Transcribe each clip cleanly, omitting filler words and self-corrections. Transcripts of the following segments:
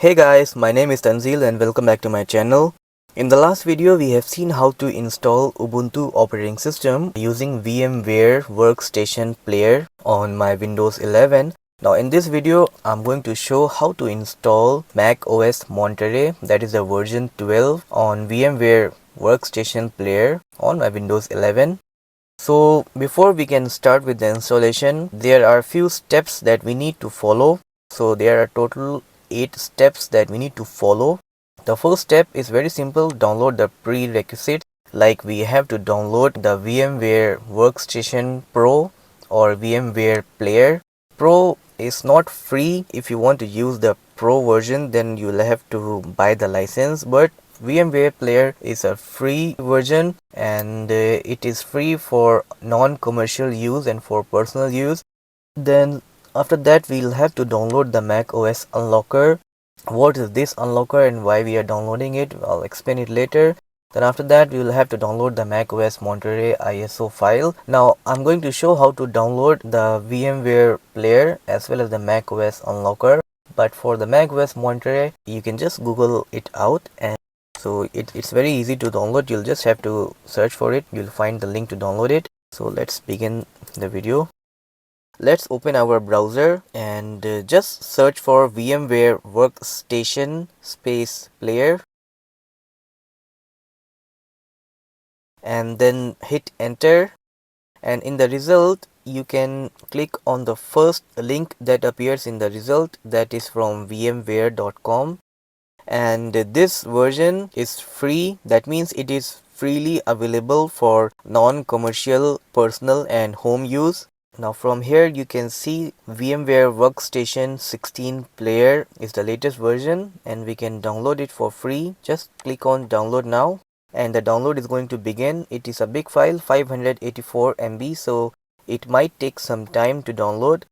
Hey guys, my name is Tanzil and welcome back to my channel. In the last video, we have seen how to install Ubuntu operating system using VMware Workstation Player on my Windows 11. Now in this video, I'm going to show how to install macOS Monterey, that is the version 12 on VMware Workstation Player on my Windows 11. So before we can start with the installation, there are few steps that we need to follow. So there are total 8 steps that we need to follow. The first step is very simple: download the prerequisites. Like we have to download the VMware Workstation Pro or VMware Player. Pro is not free. If you want to use the Pro version, then you'll have to buy the license, but VMware Player is a free version and it is free for non-commercial use and for personal use. Then after that, we'll have to download the macOS Unlocker. What is this Unlocker and why we are downloading it? I'll explain it later. Then after that, we will have to download the macOS Monterey ISO file. Now I'm going to show how to download the VMware Player as well as the macOS Unlocker. But for the macOS Monterey, you can just Google it out, and so it's very easy to download. You'll just have to search for it. You'll find the link to download it. So let's begin the video. Let's open our browser and just search for VMware Workstation space Player and then hit enter, and in the result you can click on the first link that appears in the result, that is from vmware.com, and this version is free. That means it is freely available for non-commercial, personal and home use. Now from here you can see VMware Workstation 16 Player is the latest version and we can download it for free. Just click on download now and the download is going to begin. It is a big file, 584 MB, so it might take some time to download.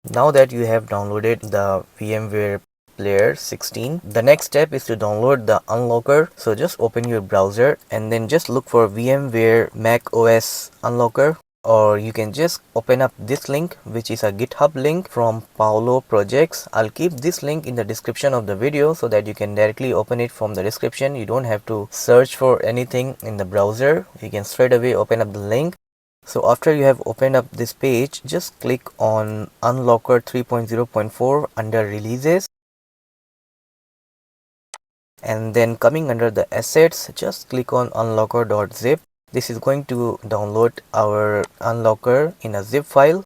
Now that you have downloaded the VMware Player 16, the next step is to download the Unlocker. So just open your browser and then just look for VMware macOS Unlocker, or you can just open up this link, which is a GitHub link from Paolo Projects. I'll keep this link in the description of the video so that you can directly open it from the description. You don't have to search for anything in the browser. You can straight away open up the link. So after you have opened up this page, just click on Unlocker 3.0.4 under releases, and then coming under the assets, just click on unlocker.zip. This is going to download our Unlocker in a zip file.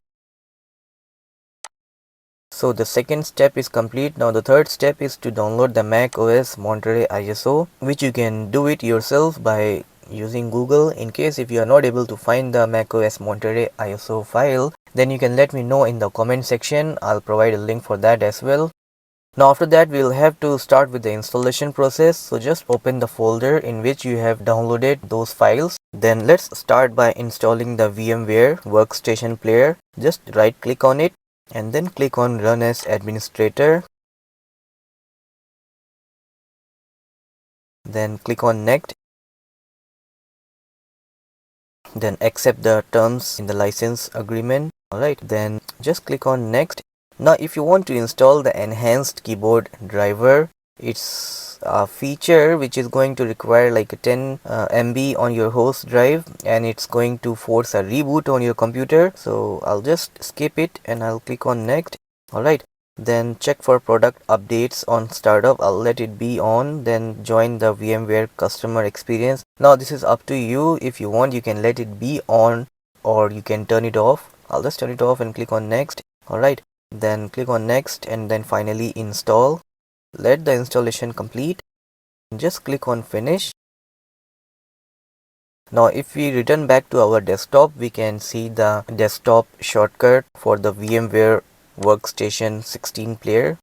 So the second step is complete. Now the third step is to download the macOS Monterey ISO, which you can do it yourself by using Google. In case if you are not able to find the macOS Monterey ISO file, then you can let me know in the comment section. I'll provide a link for that as well. Now after that, we'll have to start with the installation process. So just open the folder in which you have downloaded those files. Then let's start by installing the VMware Workstation Player. Just right click on it and then click on Run as Administrator. Then click on Next. Then accept the terms in the license agreement. Alright, then just click on Next. Now if you want to install the enhanced keyboard driver, it's a feature which is going to require like a 10 MB on your host drive, and it's going to force a reboot on your computer. So I'll just skip it and I'll click on Next. Alright, then check for product updates on startup. I'll let it be on. Then join the VMware customer experience. Now this is up to you. If you want, you can let it be on or you can turn it off. I'll just turn it off and click on Next. Alright, then click on Next and then finally install. Let the installation complete. Just click on Finish. Now if we return back to our desktop, we can see the desktop shortcut for the VMware Workstation 16 Player.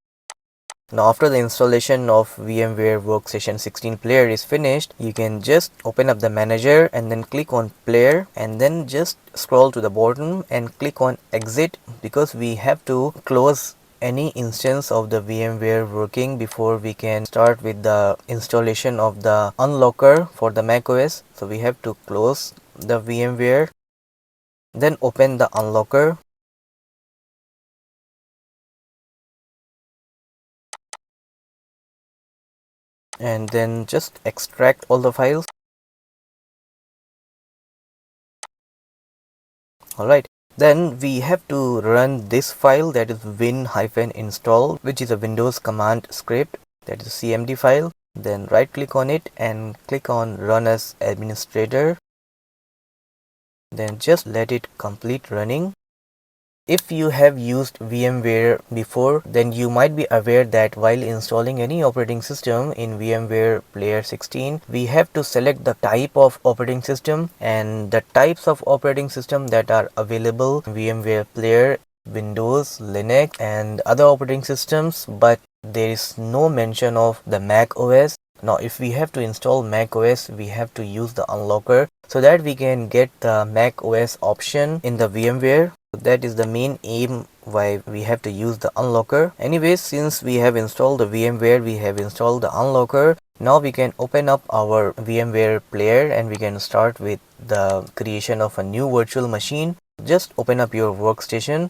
Now after the installation of VMware Workstation 16 Player is finished, you can just open up the manager and then click on Player and then just scroll to the bottom and click on Exit, because we have to close any instance of the VMware working before we can start with the installation of the Unlocker for the macOS. So we have to close the VMware, then open the Unlocker. and then just extract all the files. Alright, then we have to run this file, that is win-install, which is a Windows command script, that is a CMD file. Then right click on it and click on run as administrator. Then just let it complete running. If you have used VMware before, then you might be aware that while installing any operating system in VMware Player 16, we have to select the type of operating system, and the types of operating system that are available in VMware Player, Windows, Linux and other operating systems, but there is no mention of the Mac OS. Now if we have to install Mac OS, we have to use the unlocker so that we can get the Mac OS option in the VMware. That is the main aim why we have to use the unlocker. Anyways, since we have installed the VMware, we have installed the unlocker. Now we can open up our VMware player and we can start with the creation of a new virtual machine. Just open up your workstation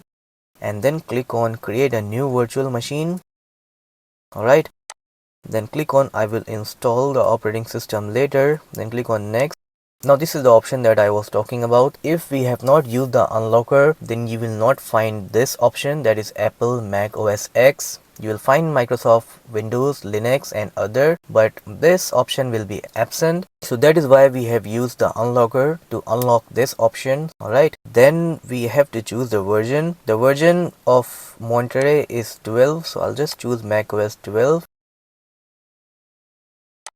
and then click on create a new virtual machine. Alright, then click on I will install the operating system later, then click on next. Now this is the option that I was talking about. If we have not used the unlocker, then you will not find this option, that is Apple Mac OS X. You will find Microsoft Windows, Linux and other, but this option will be absent. So that is why we have used the unlocker to unlock this option. Alright, then we have to choose the version. The version of Monterey is 12, so I'll just choose Mac OS 12.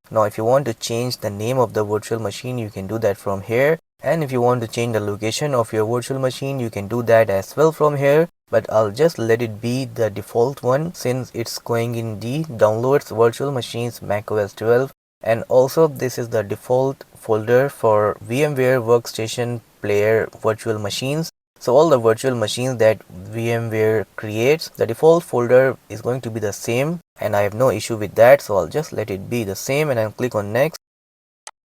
Now if you want to change the name of the virtual machine, you can do that from here, and if you want to change the location of your virtual machine, you can do that as well from here, but I'll just let it be the default one since it's going in the downloads virtual machines macOS 12, and also this is the default folder for VMware Workstation Player virtual machines. So all the virtual machines that VMware creates, the default folder is going to be the same, and I have no issue with that, so I'll just let it be the same and I'll click on next.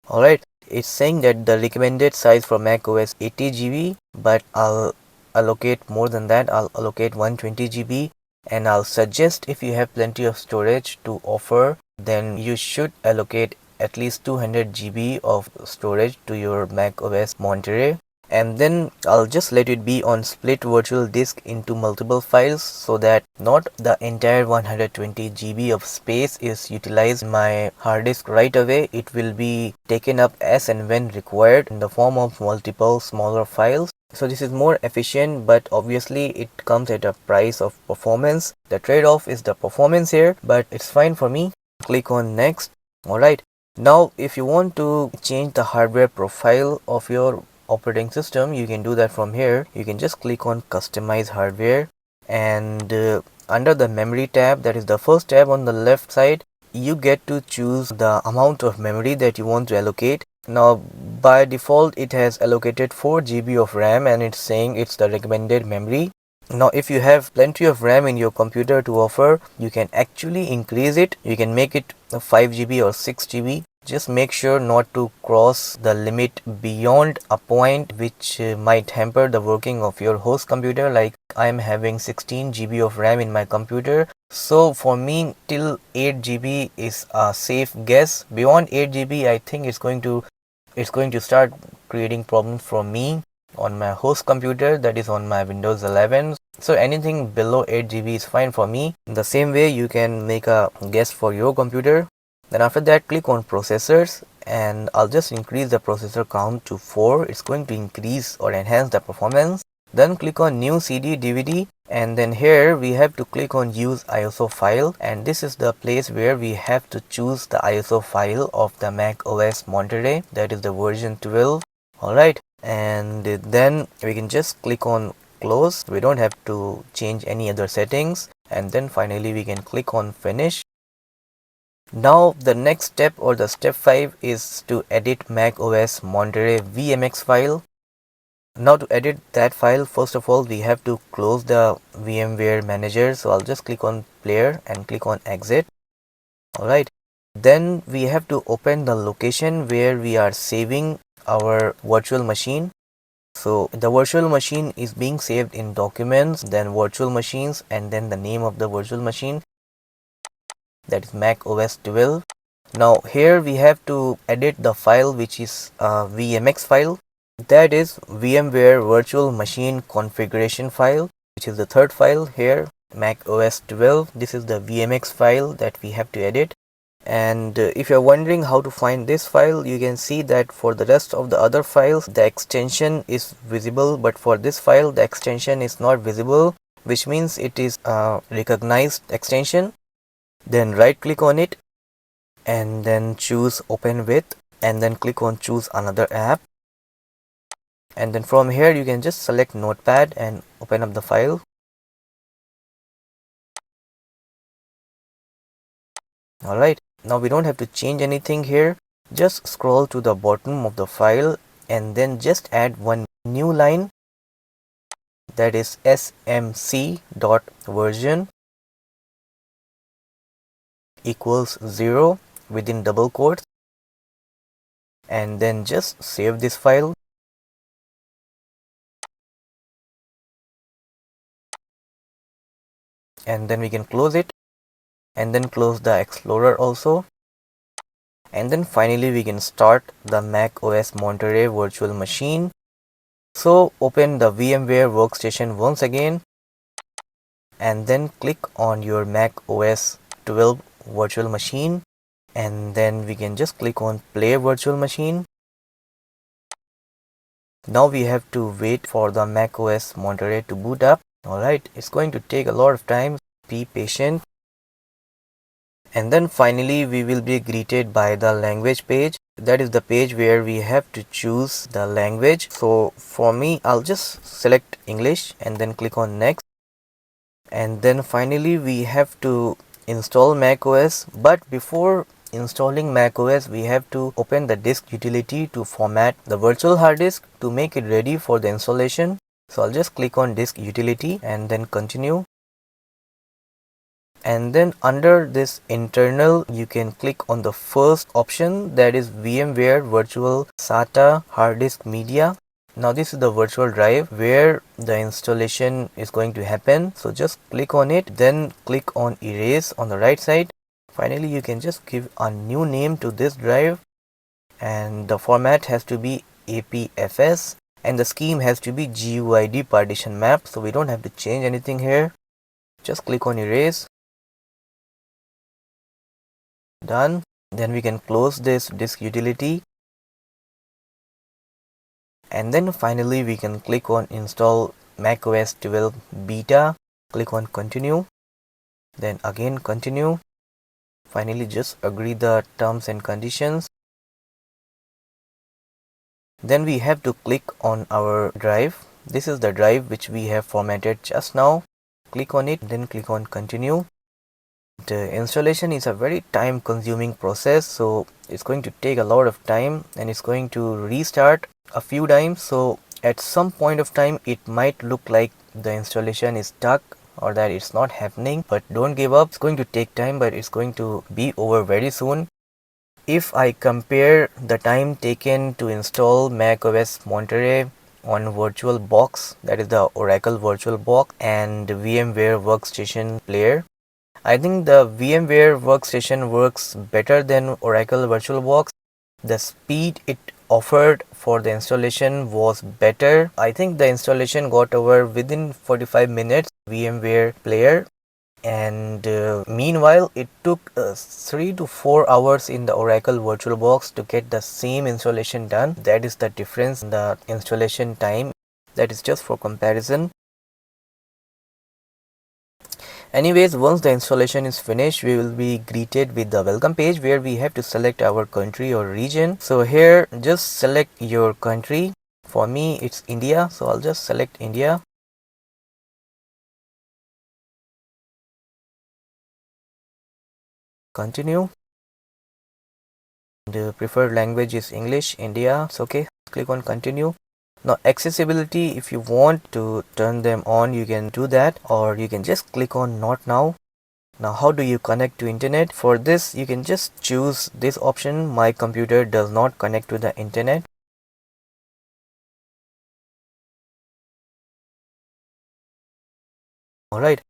Alright, it's saying that the recommended size for macOS 80 GB, but I'll allocate more than that. I'll allocate 120 GB, and I'll suggest if you have plenty of storage to offer, then you should allocate at least 200 GB of storage to your macOS Monterey. And then I'll just let it be on split virtual disk into multiple files so that not the entire 120 GB of space is utilized in my hard disk right away. It will be taken up as and when required in the form of multiple smaller files. So this is more efficient, but obviously it comes at a price of performance. The trade-off is the performance here, but it's fine for me. Click on next. Alright, now if you want to change the hardware profile of your operating system, you can do that from here. You can just click on customize hardware, and under the memory tab, that is the first tab on the left side, you get to choose the amount of memory that you want to allocate. Now by default it has allocated 4 GB of RAM, and it's saying it's the recommended memory. Now if you have plenty of RAM in your computer to offer, you can actually increase it. You can make it 5 GB or 6 GB. Just make sure not to cross the limit beyond a point which might hamper the working of your host computer. Like I am having 16 GB of RAM in my computer, so for me till 8 GB is a safe guess. Beyond 8 GB I think it's going to start creating problems for me on my host computer, that is on my Windows 11. So anything below 8 GB is fine for me. In the same way you can make a guess for your computer. Then after that click on processors, and I'll just increase the processor count to 4. It's going to increase or enhance the performance. Then click on new CD DVD, and then here we have to click on use ISO file, and this is the place where we have to choose the ISO file of the Mac OS Monterey, that is the version 12. Alright, and then we can just click on close. We don't have to change any other settings, and then finally we can click on finish. Now the next step, or the step 5, is to edit Mac OS Monterey VMX file. Now to edit that file, first of all we have to close the VMware manager, so I'll just click on player and click on exit. Alright, then we have to open the location where we are saving our virtual machine. So the virtual machine is being saved in documents, then virtual machines, and then the name of the virtual machine, that is Mac OS 12. Now here we have to edit the file, which is a VMX file, that is VMware Virtual Machine Configuration file, which is the third file here, macOS 12. This is the VMX file that we have to edit. And if you're wondering how to find this file, you can see that for the rest of the other files the extension is visible, but for this file the extension is not visible, which means it is a recognized extension. Then right click on it and then choose open with, and then click on choose another app, and then from here you can just select notepad and open up the file. Alright, now we don't have to change anything here. Just scroll to the bottom of the file and then just add one new line, that is smc.version equals 0 within double quotes, and then just save this file. And then we can close it, and then close the Explorer also. And then finally we can start the macOS Monterey virtual machine. So open the VMware Workstation once again, and then click on your macOS 12 virtual machine, and then we can just click on play virtual machine. Now we have to wait for the macOS Monterey to boot up. Alright, it's going to take a lot of time, be patient. And then finally we will be greeted by the language page. That is the page where we have to choose the language. So for me, I'll just select English and then click on next. And then finally we have to install macOS. But before installing macOS, we have to open the disk utility to format the virtual hard disk to make it ready for the installation. So I'll just click on disk utility and then continue. And then under this internal, you can click on the first option, that is VMware Virtual SATA Hard Disk Media. Now this is the virtual drive where the installation is going to happen. So just click on it, then click on erase on the right side. Finally, you can just give a new name to this drive, and the format has to be APFS, and the scheme has to be GUID partition map. So we don't have to change anything here. Just click on erase. Done. Then we can close this disk utility, and then finally we can click on install macOS 12 beta. Click on continue, then again continue. Finally just agree the terms and conditions. Then we have to click on our drive. This is the drive which we have formatted just now. Click on it, then click on continue. The installation is a very time consuming process, so it's going to take a lot of time and it's going to restart a few times. So at some point of time it might look like the installation is stuck or that it's not happening, but don't give up. It's going to take time, but it's going to be over very soon. If I compare the time taken to install macOS Monterey on VirtualBox, that is the Oracle VirtualBox, and VMware Workstation Player, I think the VMware Workstation works better than Oracle VirtualBox. The speed it offered for the installation was better. I think the installation got over within 45 minutes VMware Player, and meanwhile it took 3 to 4 hours in the Oracle VirtualBox to get the same installation done. That is the difference in the installation time. That is just for comparison. Anyways, once the installation is finished, we will be greeted with the welcome page where we have to select our country or region. So here just select your country. For me it's India, so I'll just select India. Continue. The preferred language is English, India. It's okay. Click on continue. Now accessibility, if you want to turn them on, you can do that, or you can just click on not now. Now how do you connect to internet? For this you can just choose this option, my computer does not connect to the internet. Alright,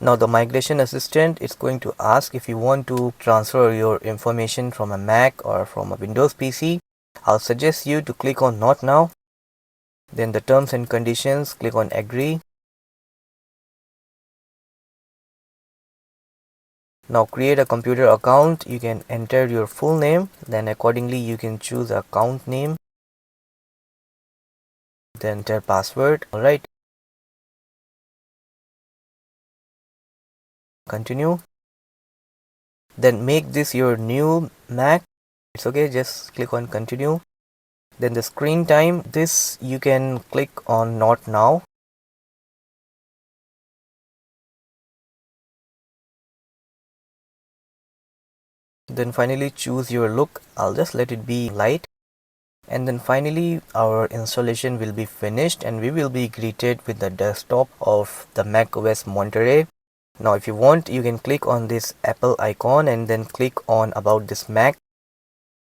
Now the migration assistant is going to ask if you want to transfer your information from a Mac or from a Windows PC. I'll suggest you to click on not now. Then the terms and conditions, click on agree. Now create a computer account. You can enter your full name, then accordingly you can choose account name, then enter password. Alright, continue. Then make this your new Mac. It's okay, just click on continue. Then the screen time, this you can click on not now. Then finally choose your look. I'll just let it be light. And then finally our installation will be finished and we will be greeted with the desktop of the macOS Monterey. Now if you want, you can click on this Apple icon and then click on about this Mac.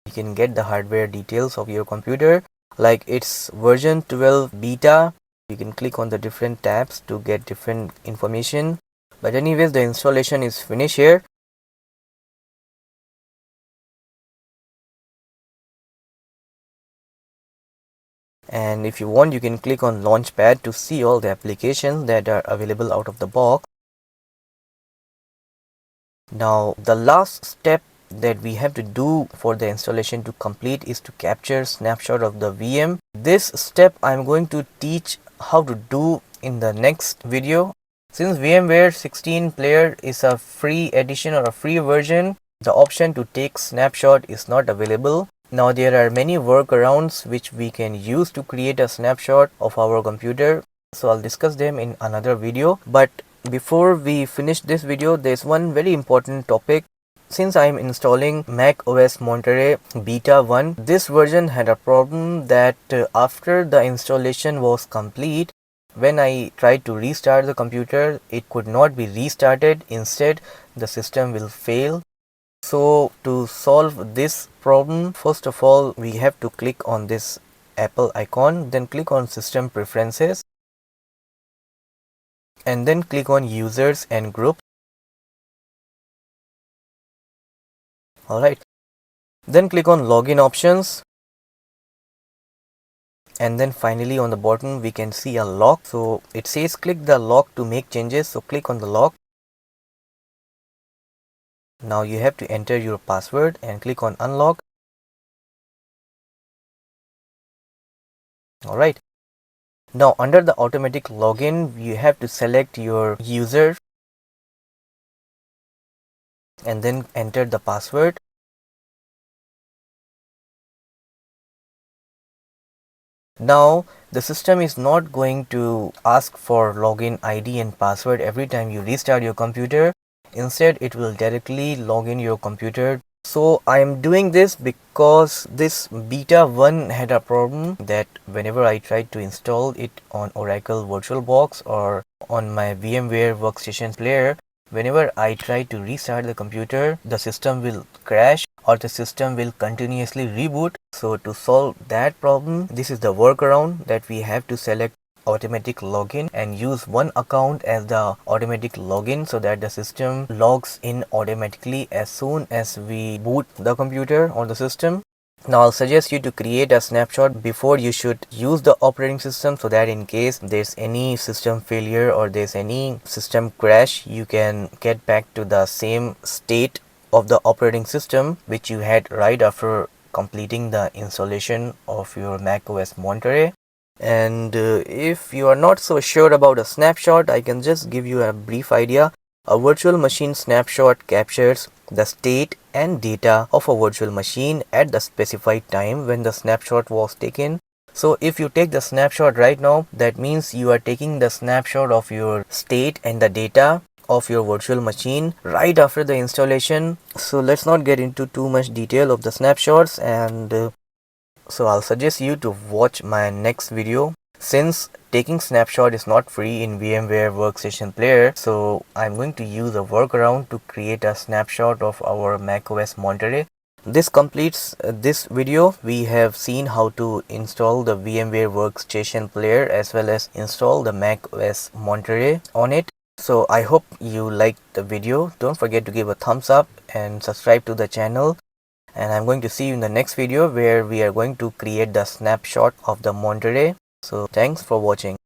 You can get the hardware details of your computer, like its version 12 beta. You can click on the different tabs to get different information. But anyways, the installation is finished here. And if you want, you can click on Launchpad to see all the applications that are available out of the box. Now the last step that we have to do for the installation to complete is to capture snapshot of the VM. This step I'm going to teach how to do in the next video. Since VMware 16 player is a free edition or a free version, the option to take snapshot is not available. Now there are many workarounds which we can use to create a snapshot of our computer. So I'll discuss them in another video. But before we finish this video, there's one very important topic. Since I am installing macOS Monterey Beta 1, this version had a problem that after the installation was complete, when I tried to restart the computer, it could not be restarted. Instead, the system will fail. So to solve this problem, first of all, we have to click on this Apple icon, then click on System Preferences, and then click on Users and Groups. Alright, then click on Login Options, and then finally on the bottom we can see a lock. So it says click the lock to make changes, so click on the lock. Now you have to enter your password and click on unlock. Alright, now under the automatic login you have to select your user and then enter the password. Now the system is not going to ask for login ID and password every time you restart your computer. Instead, it will directly log in your computer. So I am doing this because this beta 1 had a problem that whenever I tried to install it on Oracle VirtualBox or on my VMware Workstation player, whenever I try to restart the computer, the system will crash or the system will continuously reboot. So to solve that problem, this is the workaround that we have to select automatic login and use one account as the automatic login so that the system logs in automatically as soon as we boot the computer or the system. Now I'll suggest you to create a snapshot before you should use the operating system so that in case there's any system failure or there's any system crash, you can get back to the same state of the operating system which you had right after completing the installation of your macOS Monterey. And if you are not so sure about a snapshot, I can just give you a brief idea. A virtual machine snapshot captures the state and data of a virtual machine at the specified time when the snapshot was taken. So if you take the snapshot right now, that means you are taking the snapshot of your state and the data of your virtual machine right after the installation. So let's not get into too much detail of the snapshots, and so I'll suggest you to watch my next video. Since taking snapshot is not free in VMware Workstation player, so I'm going to use a workaround to create a snapshot of our macOS Monterey. This completes this video. We have seen how to install the VMware Workstation player as well as install the macOS Monterey on it. So I hope you liked the video. Don't forget to give a thumbs up and subscribe to the channel. And I'm going to see you in the next video where we are going to create the snapshot of the Monterey. So thanks for watching.